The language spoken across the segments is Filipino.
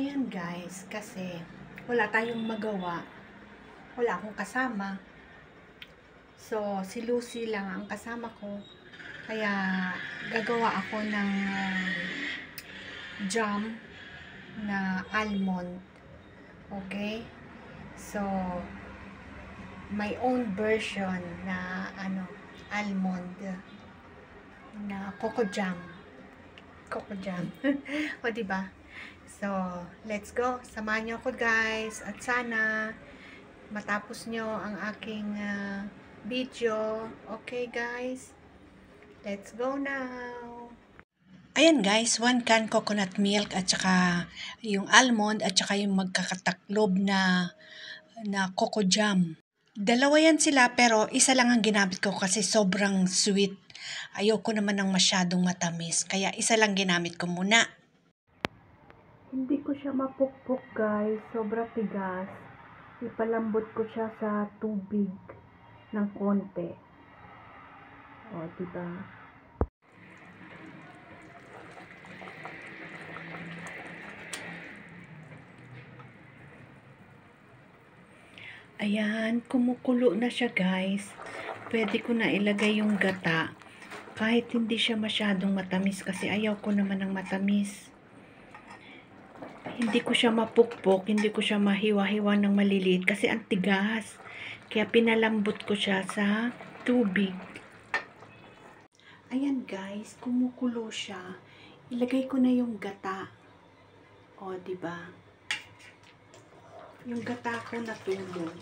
Ayan guys, kasi wala tayong magawa. Wala akong kasama. So, si Lucy lang ang kasama ko. Kaya, gagawa ako ng jam na almond. Okay? So, my own version na almond na coco jam. Coco jam. O, diba? So, let's go. Samahan niyo ako guys. At sana matapos nyo ang aking video. Okay guys? Let's go now. Ayan guys, 1 can coconut milk at saka yung almond at saka yung magkakataklob na coco jam. Dalawa yan sila pero isa lang ang ginamit ko kasi sobrang sweet. Ayoko naman ng masyadong matamis. Kaya isa lang ginamit ko muna. Hindi ko siya mapukpok guys. Sobrang tigas. Ipalambot ko siya sa tubig ng konti. O, diba? Ayan, kumukulo na siya guys. Pwede ko na ilagay yung gata. Kahit hindi siya masyadong matamis kasi ayaw ko naman ng matamis. Hindi ko siya mapukpok, hindi ko siya mahiwa-hiwa ng maliliit kasi ang tigas. Kaya pinalambot ko siya sa tubig. Ayan guys, kumukulo siya. Ilagay ko na yung gata. O, diba? Yung gata ko natulog.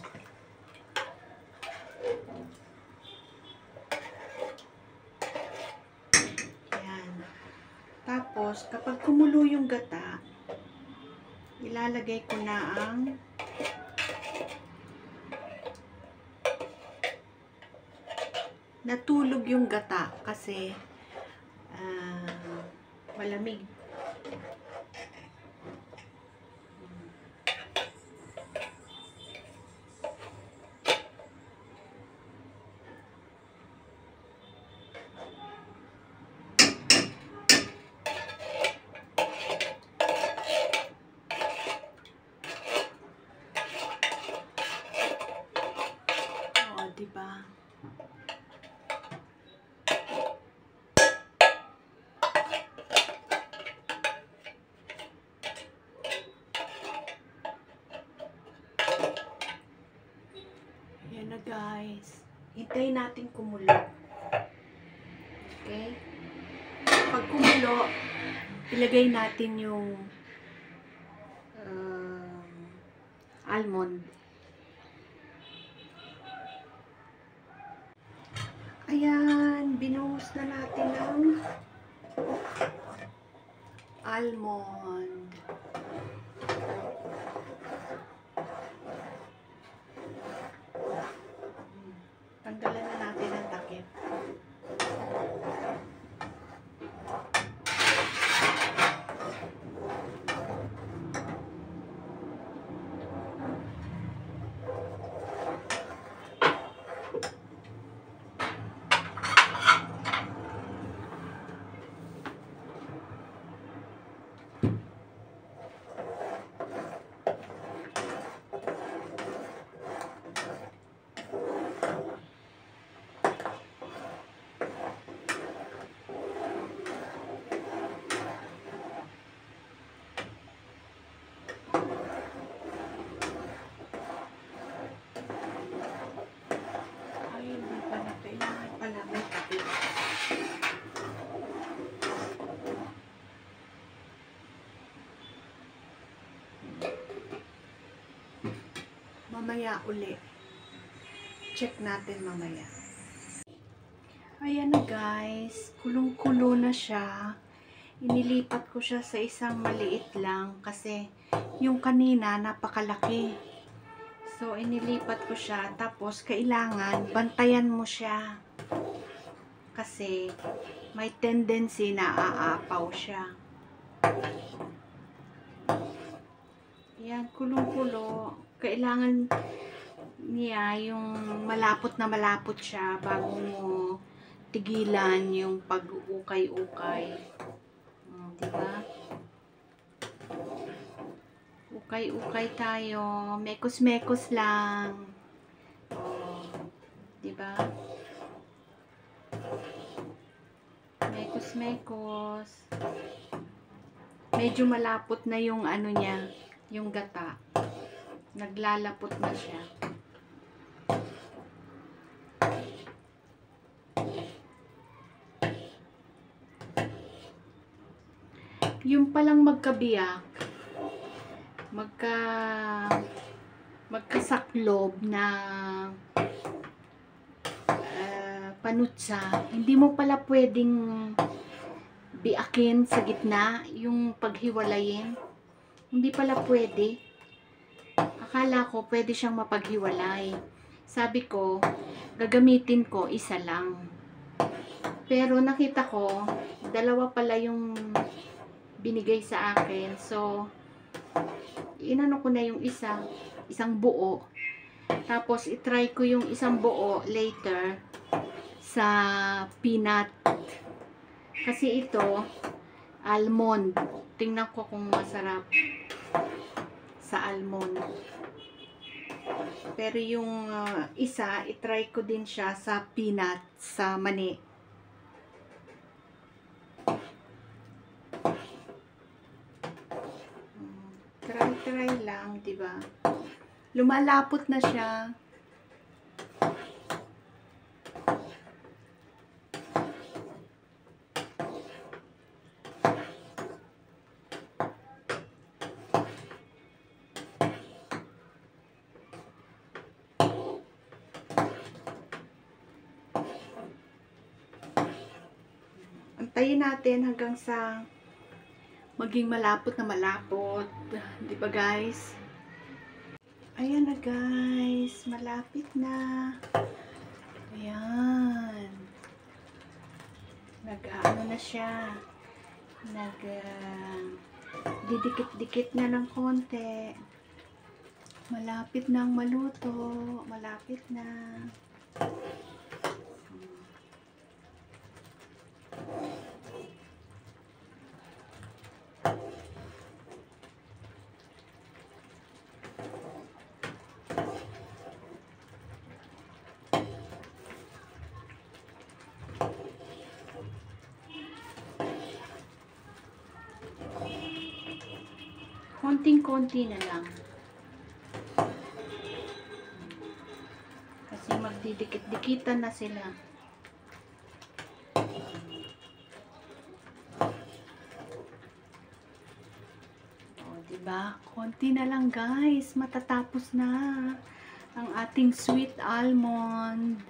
Ayan. Tapos, kapag kumulo yung gata, ilalagay ko na ang natulog yung gata kasi malamig. Diba? Ayan na guys. Hintayin natin kumulo. Okay? Pag kumulo, ilagay natin yung almond. Ayan, binuhos na natin ang almond. Tanggalan na natin ang takip. Mamaya uli. Check natin mamaya. Ayan na guys. Kulong-kulo na siya. Inilipat ko siya sa isang maliit lang kasi yung kanina napakalaki. So, inilipat ko siya. Tapos, kailangan bantayan mo siya. Kasi may tendency na aapaw siya. Ayan, kulong-kulo. Kailangan niya yung malapot na malapot siya bago mo tigilan yung pag-ukay-ukay. Diba? Ukay-ukay tayo. Mekos-mekos lang. Oh, diba? Mekos-mekos. Medyo malapot na yung ano niya, yung gata. Naglalapot na siya. Yung palang magkabiyak, magkasaklob na panutsa, hindi mo pala pwedeng biakin sa gitna yung paghiwalayin. Hindi pala pwede. Akala ko pwede siyang mapaghiwalay. Sabi ko, gagamitin ko isa lang. Pero nakita ko, dalawa pala yung binigay sa akin. So, inano ko na yung isang buo. Tapos, itry ko yung isang buo later sa peanut. Kasi ito, almond. Tingnan ko kung masarap sa almond. Pero yung isa, itry ko din siya sa peanut, sa mani. Try lang, diba? Lumalapot na siya. Antayin natin hanggang sa maging malapot na malapot. Di ba guys? Ayan na guys. Malapit na. Ayan. Nag-ano na siya. Didikit-dikit na ng konti. Malapit nang maluto. Malapit na. Konting-konti na lang. Kasi magdidikit-dikitan na sila. O, diba? Konti na lang guys. Matatapos na ang ating sweet almond.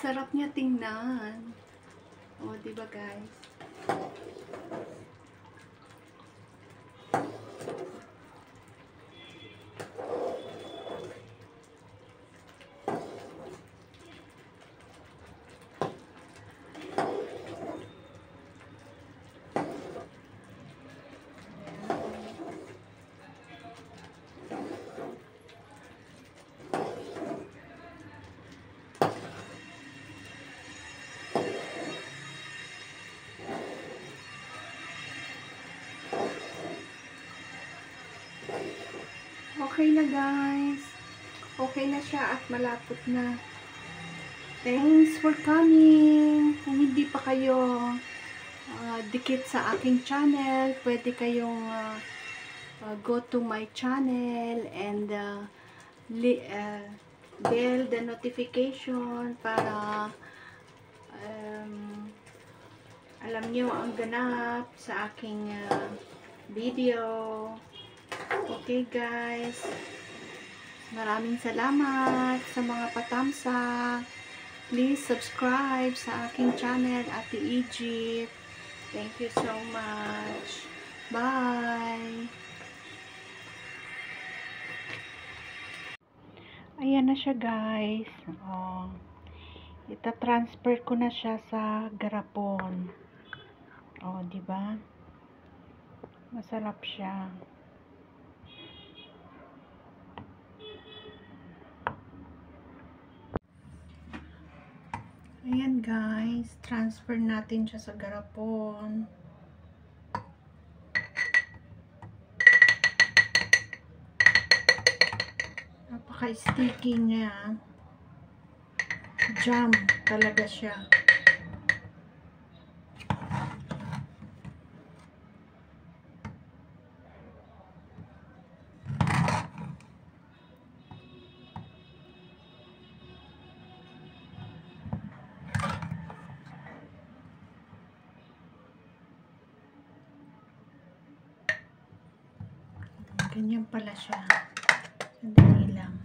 Sarap niya tingnan. O, diba guys? Okay na guys. Okay na siya at malapot na. Thanks for coming. Kung hindi pa kayo dikit sa aking channel, pwede kayong go to my channel and bell the notification para alam niyo ang ganap sa aking video. Okay guys, maraming salamat sa mga patamsa. Please subscribe sa aking channel, Ate Egypt. Thank you so much. Bye! Ayan na siya guys. Oh, ita-transfer ko na siya sa garapon. Oh, di ba? Masarap siya. Ayan guys, transfer natin siya sa garapon. Napaka-sticky niya. Jam talaga siya. Ganyan pala siya. Sandali lang.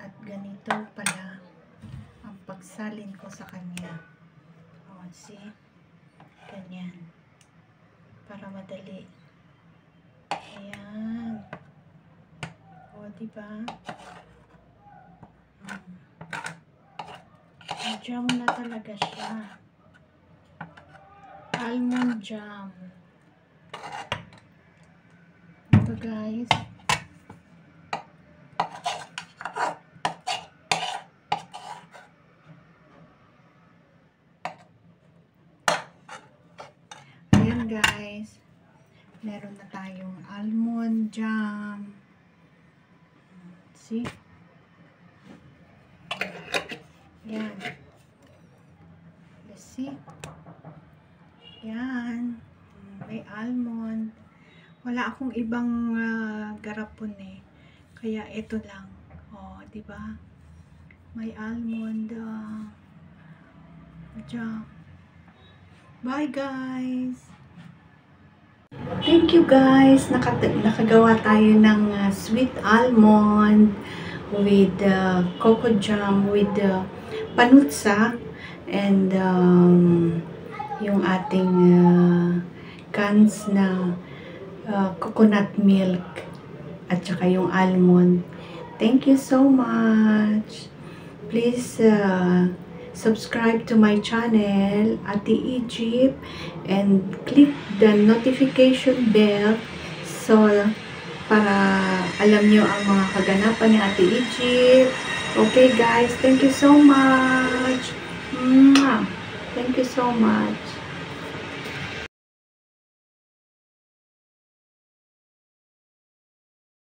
At ganito pala ang pagsalin ko sa kanya. O, see? Ganyan. Para madali. Ayan. O, diba? Jam na talaga siya. Almond jam. Ito guys. Ayan guys. Meron na tayong almond jam. See? Yan. Let's see. Yan. May almond. Wala akong ibang garapon eh. Kaya ito lang. Oh, di ba? May almond jam. Bye guys. Thank you guys. Nakagawa tayo ng sweet almond with cocoa jam with panutsa and yung ating cans na coconut milk at saka yung almond. Thank you so much. Please subscribe to my channel, Ate Egypt, and click the notification bell so para alam nyo ang mga kaganapan ni Ate Egypt. Okay guys, thank you so much. Thank you so much.